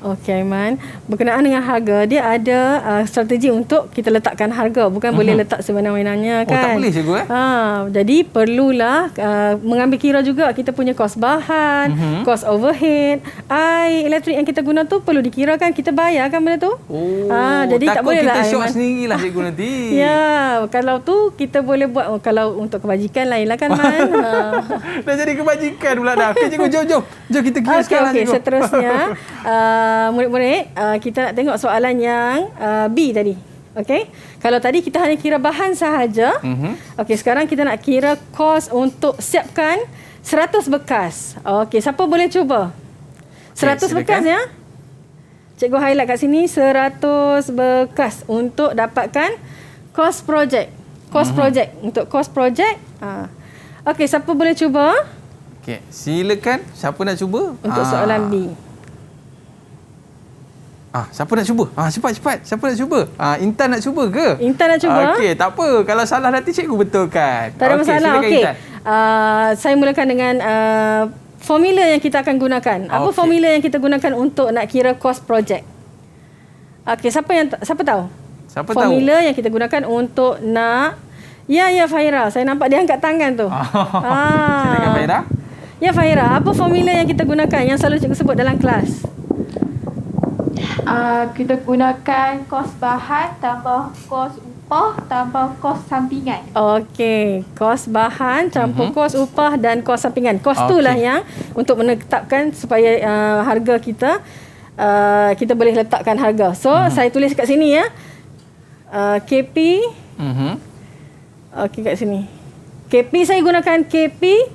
Okey Aiman, berkenaan dengan harga, dia ada strategi untuk kita letakkan harga, bukan boleh letak sebenarnya kan. Tak boleh cikgu jadi perlulah mengambil kira juga kita punya kos bahan, kos overhead, air, elektrik yang kita guna tu perlu dikirakan, kita bayar kan benda tu. Jadi tak boleh lah kita short sendirilah cikgu nanti. Ya, kalau tu kita boleh buat kalau untuk kebajikan lain lah kan Man. Dah jadi kebajikan pula dah. Okey cikgu, jom kita kira sekarang cikgu. Seterusnya murid-murid, kita nak tengok soalan yang B tadi. Okey. Kalau tadi kita hanya kira bahan sahaja. Okey, sekarang kita nak kira kos untuk siapkan 100 bekas. Okey, siapa boleh cuba? 100 bekas ya. Cikgu highlight kat sini 100 bekas untuk dapatkan kos projek. Untuk kos projek. Okey, siapa boleh cuba? Okey, silakan. Siapa nak cuba? Untuk soalan B. Siapa nak cuba? Cepat. Siapa nak cuba? Intan nak cuba ke? Intan nak cuba? Okey, tak apa. Kalau salah nanti cikgu betulkan. Tak ada masalah. Okey. Intan. Saya mulakan dengan formula yang kita akan gunakan. Apa formula yang kita gunakan untuk nak kira kos projek? Okey, siapa tahu? Formula yang kita gunakan untuk nak Ya Fahira, saya nampak dia angkat tangan tu. Silakan Fahira. Ya Fahira, apa formula yang kita gunakan yang selalu cikgu sebut dalam kelas? Kita gunakan kos bahan tambah kos upah tambah kos sampingan. Okey, kos bahan campur kos upah dan kos sampingan. Kos itulah yang untuk menetapkan supaya harga kita boleh letakkan harga. So, saya tulis kat sini ya. KP. Okey, kat sini. KP saya gunakan KP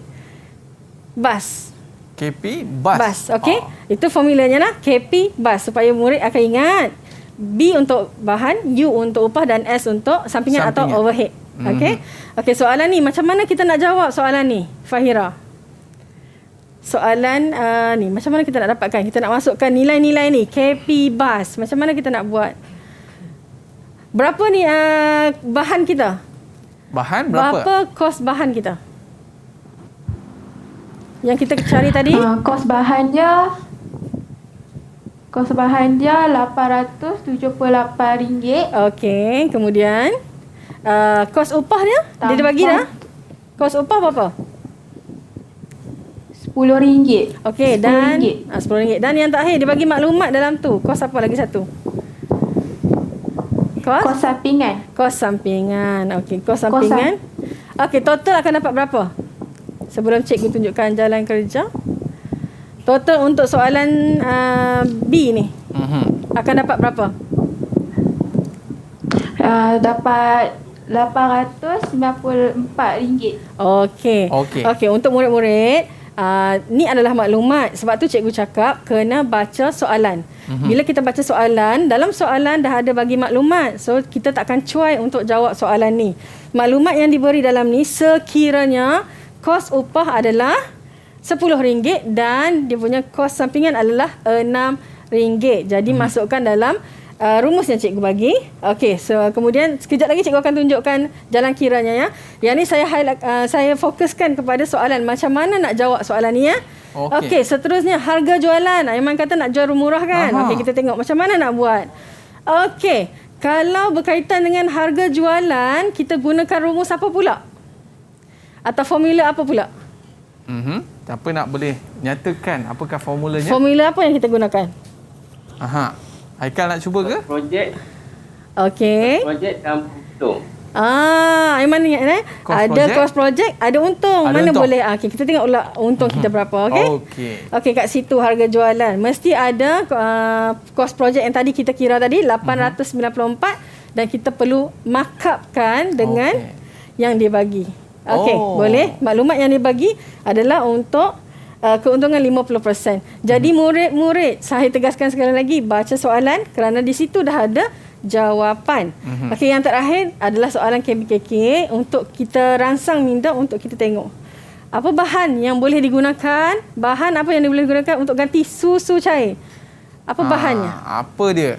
bas. KP bas. Bas, okey. Itu formulanya lah, KP bas supaya murid akan ingat. B untuk bahan, U untuk upah dan S untuk sampingan. Atau overhead. Okey. Okey, soalan ni macam mana kita nak jawab soalan ni, Fahira? Soalan ni macam mana kita nak dapatkan? Kita nak masukkan nilai-nilai ni, KP bas. Macam mana kita nak buat? Berapa ni bahan kita? Bahan berapa? Berapa kos bahan kita? Yang kita cari tadi? Kos bahannya RM878. Okey, kemudian kos upah dia? Dia bagi dah? Kos upah berapa? RM10. Okey, dan RM10. Dan yang terakhir dia bagi maklumat dalam tu. Kos apa lagi satu? Kos sampingan. Kos sampingan. Okey, kos sampingan. Okey, total akan dapat berapa? Sebelum cikgu tunjukkan jalan kerja. Total untuk soalan B ni. Akan dapat berapa? Dapat RM894. Okey, untuk murid-murid, ni adalah maklumat. Sebab tu cikgu cakap kena baca soalan. Bila kita baca soalan, dalam soalan dah ada bagi maklumat. So, kita takkan cuai untuk jawab soalan ni. Maklumat yang diberi dalam ni sekiranya kos upah adalah RM10 dan dia punya kos sampingan adalah RM6. Jadi masukkan dalam rumus yang cikgu bagi. Okey, so kemudian sekejap lagi cikgu akan tunjukkan jalan kiranya ya. Yang ni saya fokuskan kepada soalan macam mana nak jawab soalan ni ya. Okey, seterusnya harga jualan. Aiman kata nak jual murah kan? Okey, kita tengok macam mana nak buat. Okey, kalau berkaitan dengan harga jualan, kita gunakan rumus apa pula? Atau formula apa pula? Apa nak boleh nyatakan apakah formulanya? Formula apa yang kita gunakan? Haikal nak cuba ke? Projek. Okey. Projek tanpa untung. Aiman ingat ada kos projek, ada untung. Mana untung. Boleh? Okey, kita tengok pula untung kita berapa, okey? Okey, kat situ harga jualan. Mesti ada kos projek yang tadi kita kira tadi 894 dan kita perlu markupkan dengan yang dia bagi. Okey, boleh. Maklumat yang dibagi adalah untuk keuntungan 50%. Jadi murid-murid, saya tegaskan sekali lagi, baca soalan kerana di situ dah ada jawapan. Okey, yang terakhir adalah soalan KBKK untuk kita rangsang minda untuk kita tengok. Apa bahan yang boleh digunakan? Bahan apa yang boleh digunakan untuk ganti susu cair? Apa bahannya? Apa dia?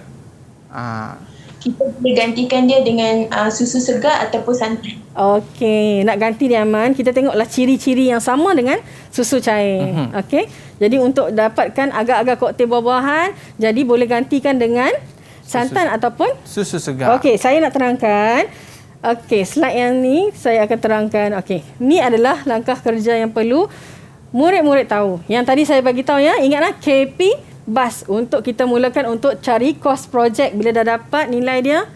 Kita boleh gantikan dia dengan susu segar ataupun santan. Okey, nak ganti dia Aman, kita tengoklah ciri-ciri yang sama dengan susu cair. Okey, jadi untuk dapatkan agak-agak koktel buah-buahan, jadi boleh gantikan dengan santan ataupun susu segar. Okey, saya nak terangkan. Okey, slide yang ni saya akan terangkan. Okey, ni adalah langkah kerja yang perlu murid-murid tahu. Yang tadi saya bagi tahu ya, ingatlah KP bas untuk kita mulakan untuk cari kos projek. Bila dah dapat nilai dia,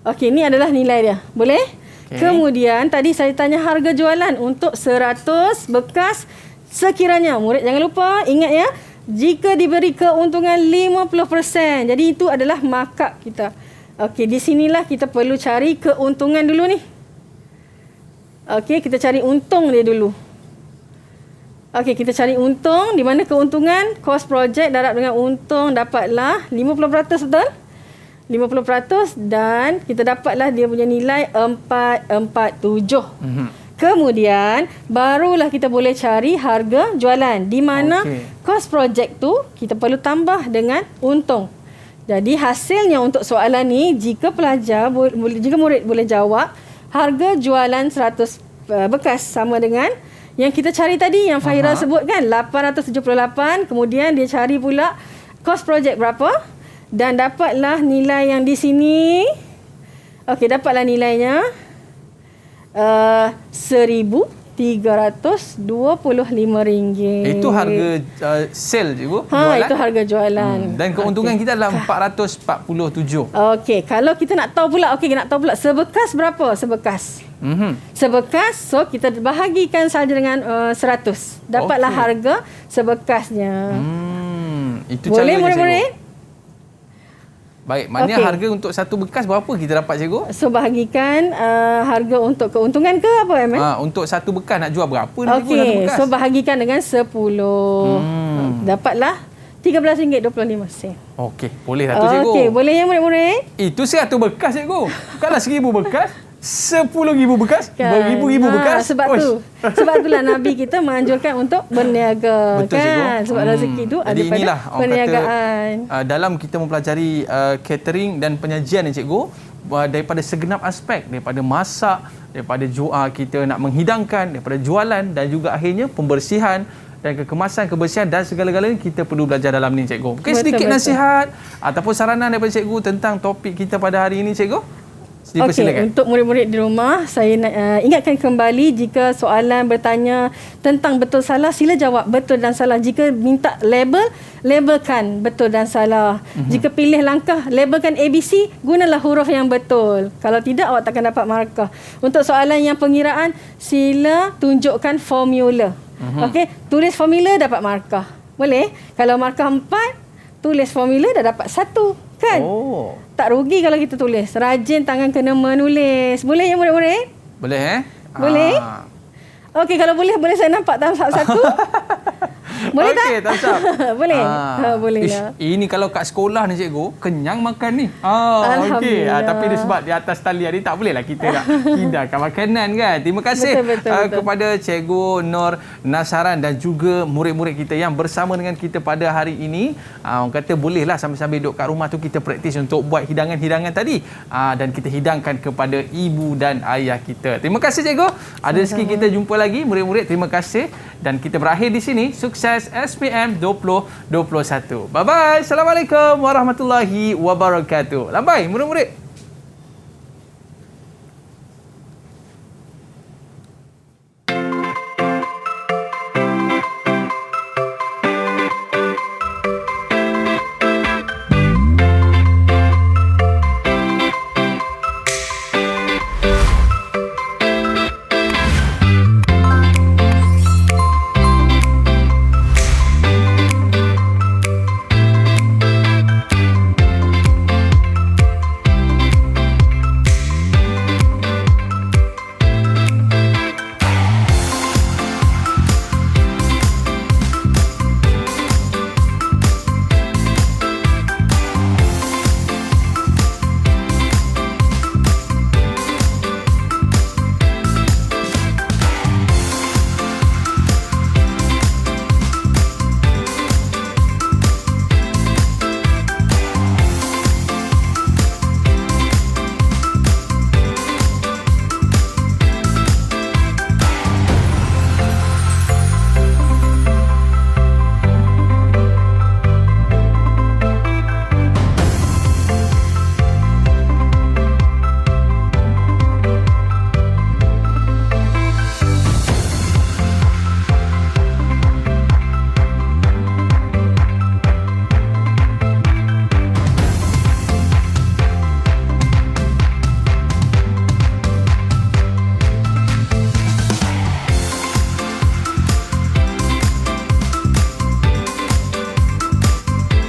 okey, ni adalah nilai dia. Boleh? Kemudian tadi saya tanya harga jualan untuk 100 bekas sekiranya. Murid jangan lupa, ingat ya, jika diberi keuntungan 50%. Jadi itu adalah markup kita. Okey, di sinilah kita perlu cari keuntungan dulu ni. Okey, kita cari untung dia dulu. Okey, kita cari untung. Di mana keuntungan? Kos projek darab dengan untung dapatlah 50%, betul? 50% dan kita dapatlah dia punya nilai 447. Kemudian barulah kita boleh cari harga jualan. Di mana kos projek tu kita perlu tambah dengan untung. Jadi hasilnya untuk soalan ni, jika jika murid boleh jawab, harga jualan 100 bekas sama dengan yang kita cari tadi, yang Fahira sebut kan, 878. Kemudian dia cari pula kos projek berapa, dan dapatlah nilai yang di sini. Okey, dapatlah nilainya RM1,325. Itu harga sale cikgu, jualan? Itu harga jualan. Dan keuntungan kita adalah 447. Okey, kalau kita nak tahu pula, sebekas berapa? Sebekas. Sebekas, so kita bahagikan saja dengan 100. Dapatlah harga sebekasnya. Itu boleh cara murid-murid? Baik, maknanya harga untuk satu bekas berapa kita dapat cikgu? So bahagikan harga untuk keuntungan ke apa untuk satu bekas nak jual berapa ni cikgu satu bekas? So bahagikan dengan 10. Dapatlah RM13.25. Okey, boleh lah tu cikgu. Okey, boleh ya murid-murid? Itu 100 bekas cikgu. Bukanlah 1000 bekas. 10,000 bekas, beribu-ribu bekas. Sebab itulah Nabi kita menganjurkan untuk berniaga. Betul, kan? Sebab rezeki itu ada pada perniagaan. Dalam kita mempelajari catering dan penyajian ni cikgu, daripada segenap aspek, daripada masak, daripada kita nak menghidangkan, daripada jualan dan juga akhirnya pembersihan dan kekemasan, kebersihan dan segala-galanya kita perlu belajar dalam ni cikgu. Mungkin sedikit nasihat ataupun saranan daripada cikgu tentang topik kita pada hari ini cikgu. Okey, untuk murid-murid di rumah, saya ingatkan kembali, jika soalan bertanya tentang betul salah, sila jawab betul dan salah. Jika minta labelkan betul dan salah. Jika pilih langkah labelkan ABC, gunalah huruf yang betul. Kalau tidak, awak takkan dapat markah. Untuk soalan yang pengiraan, sila tunjukkan formula. Okey, tulis formula dapat markah. Boleh? Kalau markah 4, tulis formula dah dapat 1. Kan? Tak rugi kalau kita tulis. Rajin tangan kena menulis. Boleh ya murid-murid? Boleh Boleh? Okey, kalau boleh saya nampak tahap 1. Boleh tak? Okey, tak. Boleh? Boleh lah. Ini kalau kat sekolah ni cikgu, kenyang makan ni. Okey. Tapi dia sebab di atas talian ni tak bolehlah kita nak hidangkan makanan kan. Terima kasih betul. Kepada Cikgu Nur Nasaran dan juga murid-murid kita yang bersama dengan kita pada hari ini. Orang kata bolehlah sambil-sambil duduk kat rumah tu kita praktis untuk buat hidangan-hidangan tadi. Dan kita hidangkan kepada ibu dan ayah kita. Terima kasih cikgu. Ada rezeki kita jumpa lagi murid-murid. Terima kasih. Dan kita berakhir di sini. Sukses SPM 2021. Bye-bye. Assalamualaikum warahmatullahi wabarakatuh. Lambai murid-murid.